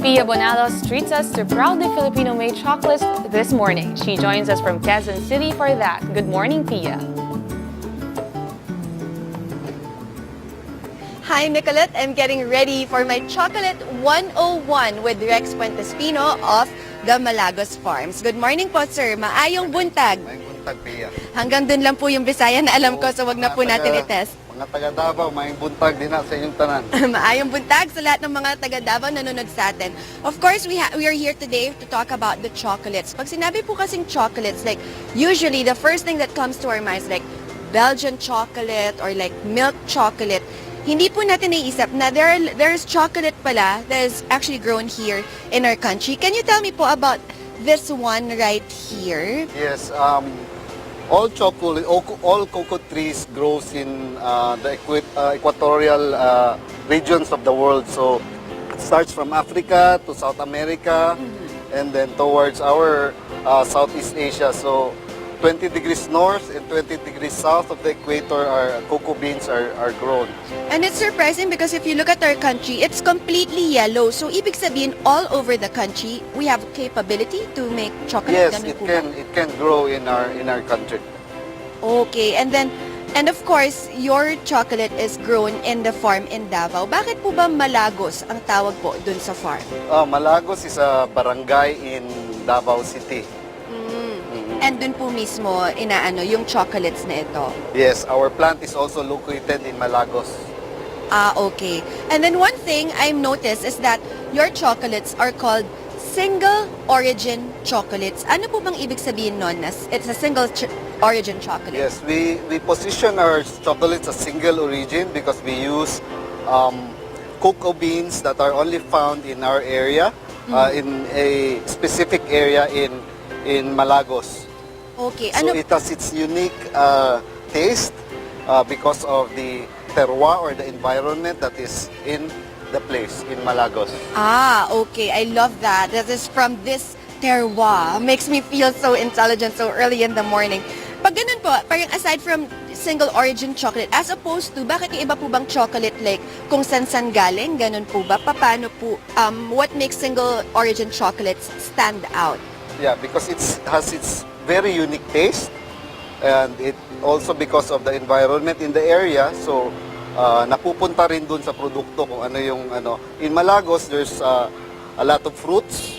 Pia Bonalos treats us to proudly Filipino-made chocolates this morning. She joins us from Quezon City for that. Good morning, Pia. Hi, Nicolette. I'm getting ready for my Chocolate 101 with Rex Puentespino of the Malagos Farms. Good morning po, sir. Maayong buntag. Maayong buntag, Pia. Hanggang dun lang po yung Bisaya na alam ko, so wag na po natin i-test. Mga taga Davao, maayong buntag din na sa inyong tanan. Maayong buntag sa lahat ng mga taga Davao na nanonood sa atin. Of course, we are here today to talk about the chocolates. Pag sinabi po kasing chocolates, like usually the first thing that comes to our minds like Belgian chocolate or like milk chocolate. Hindi po natin naiisip na there's chocolate pala that is actually grown here in our country. Can you tell me po about this one right here? Yes, all chocolate, all cocoa trees grows in the equatorial regions of the world. So it starts from Africa to South America and then towards our Southeast Asia. So 20 degrees north and 20 degrees south of the equator, our cocoa beans are grown. And it's surprising because if you look at our country, it's completely yellow. So ibig sabihin, all over the country, we have capability to make chocolate. Yes, Ganun it po can ba? it can grow in our country. Okay, and of course, your chocolate is grown in the farm in Davao. Bakit po ba Malagos ang tawag po dun sa farm? Malagos is a barangay in Davao City. And dun po mismo inaano yung chocolates na ito. Yes, our plant is also located in Malagos. Okay. And then one thing I've noticed is that your chocolates are called single origin chocolates. Ano po bang ibig sabihin nun? It's a single origin chocolate. Yes, we position our chocolates as single origin because we use cocoa beans that are only found in our area, in a specific area in Malagos. Okay. So it has its unique taste because of the terroir or the environment that is in the place in Malagos. Okay. I love that. That is from this terroir. Makes me feel so intelligent so early in the morning. Pag ganun po, parang aside from single origin chocolate, as opposed to, bakit yung iba po bang chocolate like kung san-san galing, ganun po ba? Paano po, what makes single origin chocolates stand out? Yeah, because it has its very unique taste, and it also because of the environment in the area. So napupunta rin dun sa produkto kung ano yung ano. In Malagos, there's a lot of fruits.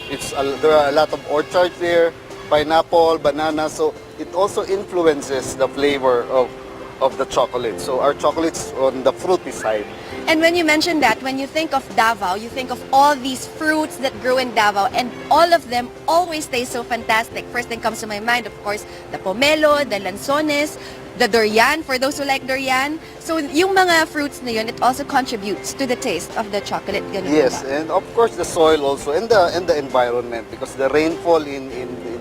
There are a lot of orchards there, pineapple, banana. So it also influences the flavor of the chocolate. So our chocolate's on the fruity side. And when you mention that, when you think of Davao, you think of all these fruits that grow in Davao, and all of them always taste so fantastic. First thing comes to my mind, of course, the pomelo, the lanzones, the durian, for those who like durian. So yung mga fruits na yun, it also contributes to the taste of the chocolate. Ganun Yes, ba? and of course the soil also, and the environment, because the rainfall in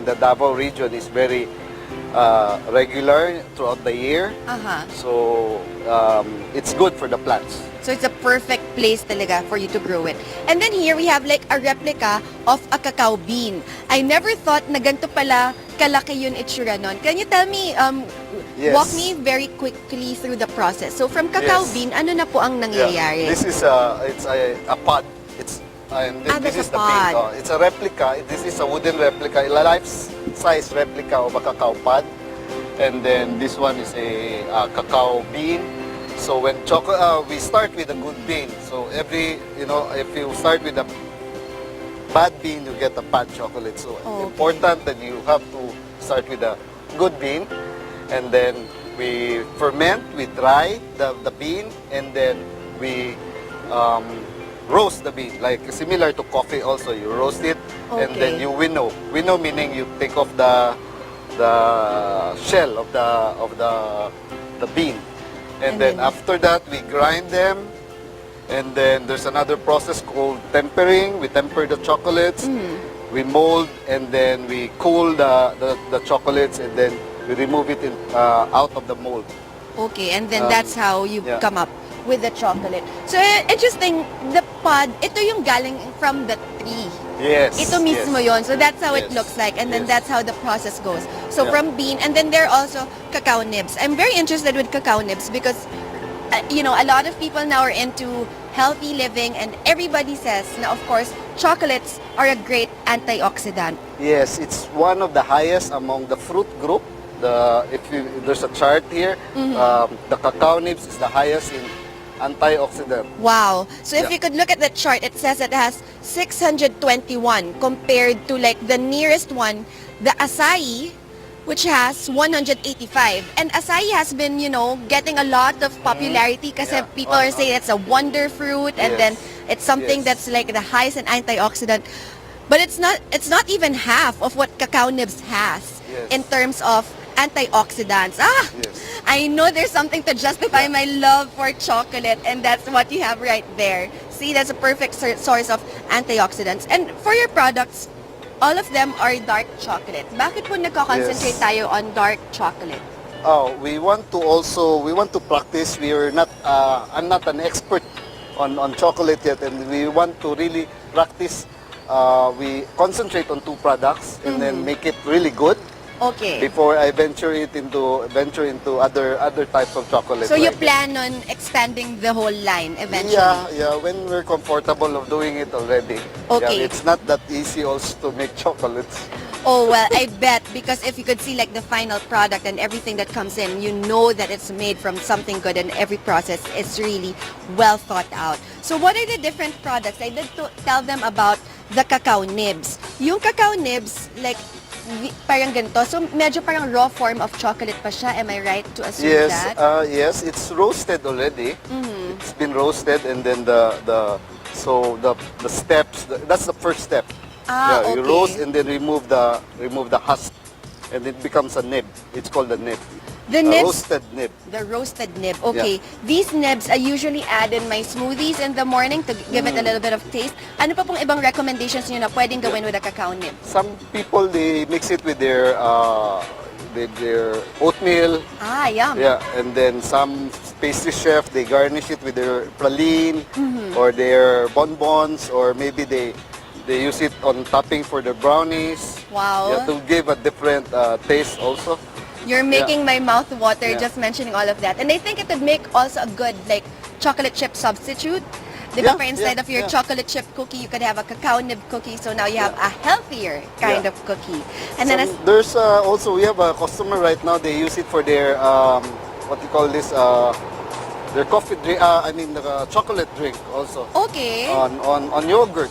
the Davao region is very regular throughout the year. So it's good for the plants. So it's a perfect place talaga for you to grow it. And then here we have like a replica of a cacao bean. I never thought na ganito pala kalaki yun itsura nun. Can you tell me, Yes. walk me very quickly through the process. So from cacao Yes. bean, ano na po ang nangyayari? This is it's a pod. And then that's this is a the pod. bean. It's a replica. This is a wooden replica, a life-size replica of a cacao pod. And then this one is a cacao bean. So when we start with a good bean. So if you start with a bad bean, you get a bad chocolate. So it's important that you have to start with a good bean, and then we ferment, we dry the bean, and then we roast the bean, like similar to coffee. Also, you roast it, and then you winnow. Winnow meaning you take off the shell of the bean. And then after that, we grind them, and then there's another process called tempering. We temper the chocolates, we mold, and then we cool the chocolates, and then we remove it out of the mold. Okay, and then that's how you yeah. come up with the chocolate. So interesting, the pod, ito yung galing from the tree. Yes. Ito mismo yon. So that's how it Yes. looks like, and then Yes. that's how the process goes. So Yeah. from bean, and then there are also cacao nibs. I'm very interested with cacao nibs because a lot of people now are into healthy living, and everybody says na of course, chocolates are a great antioxidant. Yes, it's one of the highest among the fruit group. There's a chart here, the cacao nibs is the highest in antioxidant. Wow. So if Yeah. you could look at the chart, it says it has 621 compared to like the nearest one, the acai, which has 185. And acai has been, getting a lot of popularity kasi Yeah. people are saying it's a wonder fruit and Yes. then it's something Yes. that's like the highest in antioxidant. But it's not even half of what cacao nibs has Yes. in terms of antioxidants. Yes. I know there's something to justify my love for chocolate, and that's what you have right there. See, that's a perfect source of antioxidants. And for your products, all of them are dark chocolate. Bakit po nagko-concentrate Yes. tayo on dark chocolate? Oh, we want to practice. I'm not an expert on chocolate yet, and we want to really practice. We concentrate on 2 products and then make it really good Okay. before I venture into other types of chocolate. So you like- plan on expanding the whole line eventually? Yeah, when we're comfortable of doing it already. Okay. Yeah, it's not that easy also to make chocolates. Oh, well, I bet, because if you could see like the final product and everything that comes in, you know that it's made from something good, and every process is really well thought out. So what are the different products? I did tell them about the cacao nibs. Yung cacao nibs, like, parang ganito. So medyo parang raw form of chocolate pa siya. Am I right to assume Yes, that? yes, it's roasted already. It's been roasted, and then the steps. That's the first step. Ah, You okay. roast and then remove the husk, and it becomes a nib. It's called a nib. The A nibs, roasted nib. the roasted nib. Okay. These nibs I usually add in my smoothies in the morning to give it a little bit of taste. Ano pa pong ibang recommendations niyo na pwedeng gawin with a cacao nib? Some people, they mix it with their oatmeal. Ah, yum. Yeah, and then some pastry chef, they garnish it with their praline or their bonbons, or maybe they use it on topping for their brownies. Wow. Yeah, to give a different taste also. You're making my mouth water Yeah. just mentioning all of that. And I think it would make also a good like chocolate chip substitute. Diba, Yeah, for instead yeah, of your yeah. chocolate chip cookie, you could have a cacao nib cookie. So now you have a healthier kind Yeah. of cookie. And then There's also, we have a customer right now, they use it for their, what you call this, their coffee drink, the chocolate drink also. okay, On yogurt.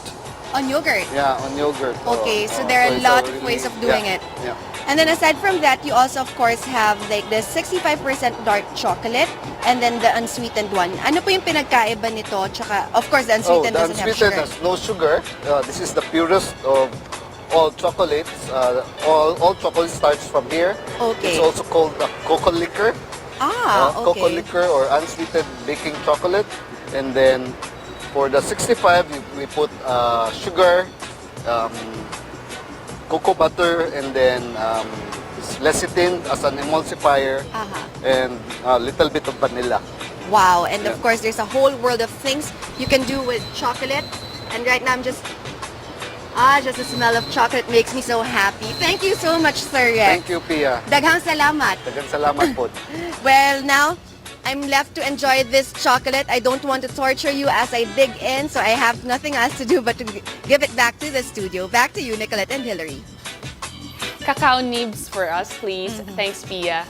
on yogurt. Yeah, on yogurt. Okay, so there are a it's lot of really- ways of doing it. Yeah. And then aside from that, you also of course have like the 65% dark chocolate and then the unsweetened one. Ano po yung pinagkaiba nito? Tsaka, of course, the unsweetened the doesn't have unsweetened sugar. has no sugar. This is the purest of all chocolates. All chocolate starts from here. Okay. It's also called cocoa liquor. Cocoa Okay. liquor or unsweetened baking chocolate. And then for the 65, we put sugar, cocoa butter, and then lecithin as an emulsifier, and a little bit of vanilla. Wow, and of Yeah. course there's a whole world of things you can do with chocolate. And right now I'm just the smell of chocolate makes me so happy. Thank you so much, Sir Rex. Thank you, Pia. Daghang salamat. Daghang salamat po. Well, now I'm left to enjoy this chocolate. I don't want to torture you as I dig in, so I have nothing else to do but to give it back to the studio. Back to you, Nicolette and Hillary. Cacao nibs for us, please. Thanks, Pia.